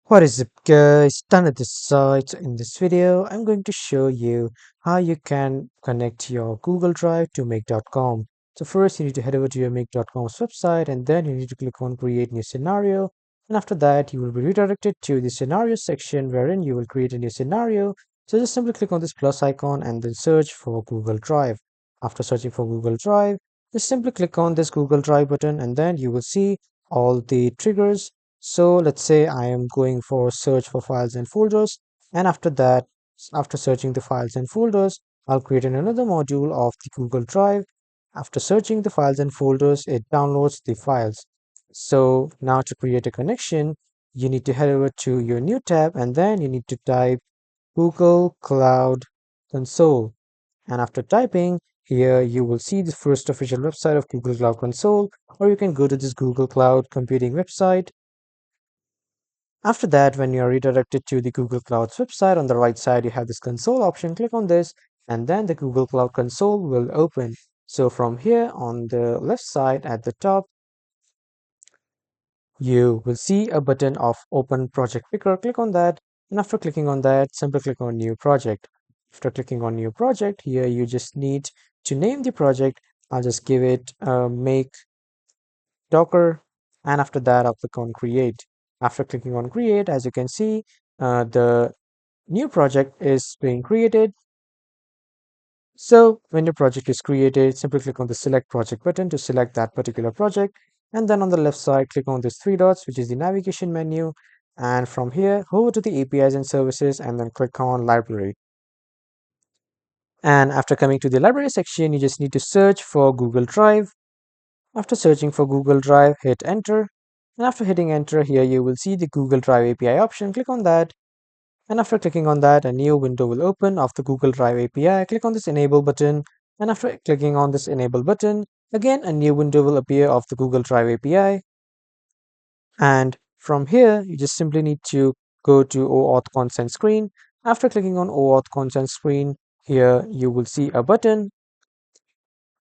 What is up guys, done at this site. In this video I'm going to show you how you can connect your Google Drive to make.com. So first you need to head over to your make.com's website, and then you need to click on create new scenario, and after that you will be redirected to the scenario section wherein you will create a new scenario. So just simply click on this plus icon and then search for Google Drive. After searching for Google Drive, just simply click on this Google Drive button, and then you will see all the triggers. So let's say I am going for search for files and folders, and after that, after searching the files and folders, I'll create another module of the Google Drive. After searching the files and folders, it downloads the files. So now to create a connection, you need to head over to your new tab, and then you need to type Google Cloud Console. And after typing, here you will see the first official website of Google Cloud Console, or you can go to this Google Cloud Computing website. After that, when you are redirected to the Google Cloud's website, on the right side you have this console option. Click on this, and then the Google Cloud console will open. So from here on the left side at the top, you will see a button of Open Project Picker. Click on that, and after clicking on that, simply click on New Project. After clicking on New Project, here you just need to name the project. I'll just give it Make Docker, and after that I'll click on Create. After clicking on Create, as you can see, the new project is being created. So when your project is created, simply click on the select project button to select that particular project, and then on the left side click on these three dots, which is the navigation menu, and from here go over to the APIs and services and then click on library. And after coming to the library section, you just need to search for Google Drive. After searching for Google Drive, hit enter, and after hitting enter, here you will see the Google Drive API option. Click on that, and after clicking on that, a new window will open of the Google Drive API. Click on this enable button, and after clicking on this enable button, again a new window will appear of the Google Drive API. And from here, you just simply need to go to OAuth consent screen. After clicking on OAuth consent screen, here you will see a button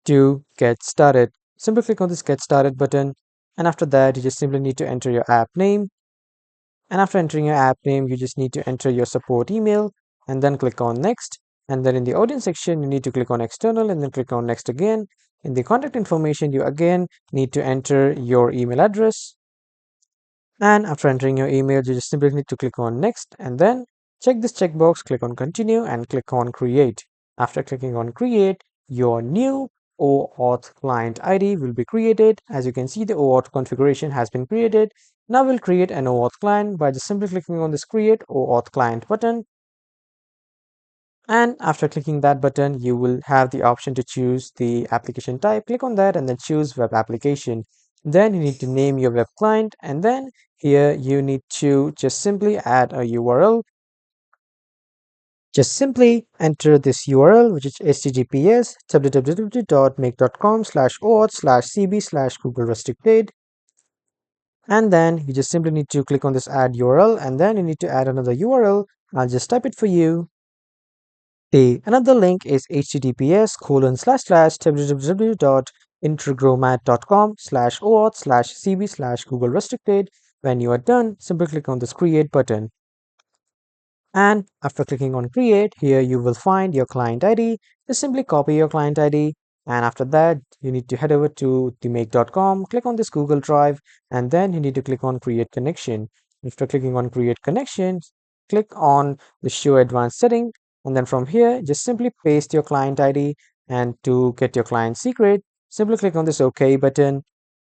to get started. Simply click on this get started button, and after that, you just simply need to enter your app name. And after entering your app name, you just need to enter your support email and then click on next. And then in the audience section, you need to click on external and then click on next again. In the contact information, you again need to enter your email address. And after entering your email, you just simply need to click on next and then check this checkbox, click on continue and click on create. After clicking on create, your new OAuth client ID will be created. As you can see, the OAuth configuration has been created. Now we'll create an OAuth client by just simply clicking on this create OAuth client button. And after clicking that button, you will have the option to choose the application type. Click on that and then choose web application. Then you need to name your web client, and then here you need to just simply add a URL. Just simply enter this URL, which is https www.make.com/auth/cb/google restricted. And then you just simply need to click on this add URL, and then you need to add another URL. I'll just type it for you. The another link is https://www.integromat.com/auth/cb/google restricted. When you are done, simply click on this create button. And after clicking on create, here you will find your client ID. Just simply copy your client ID. And after that, you need to head over to the make.com, click on this Google Drive, and then you need to click on create connection. After clicking on create connection, click on the show advanced setting. And then from here, just simply paste your client ID. And to get your client secret, simply click on this OK button.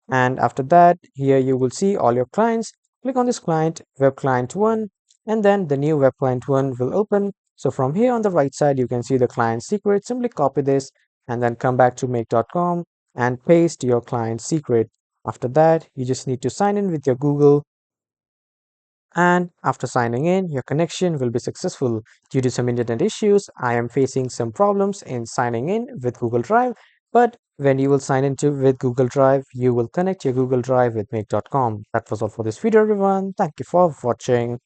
And after that, here you will see all your clients. Click on this client, web client 1, and then the new web client 1 will open. So from here on the right side, you can see the client secret. Simply copy this and then come back to make.com and paste your client secret. After that, you just need to sign in with your Google. And after signing in, your connection will be successful. Due to some internet issues, I am facing some problems in signing in with Google Drive. But when you will sign into with Google Drive, you will connect your Google Drive with make.com. That was all for this video, everyone. Thank you for watching.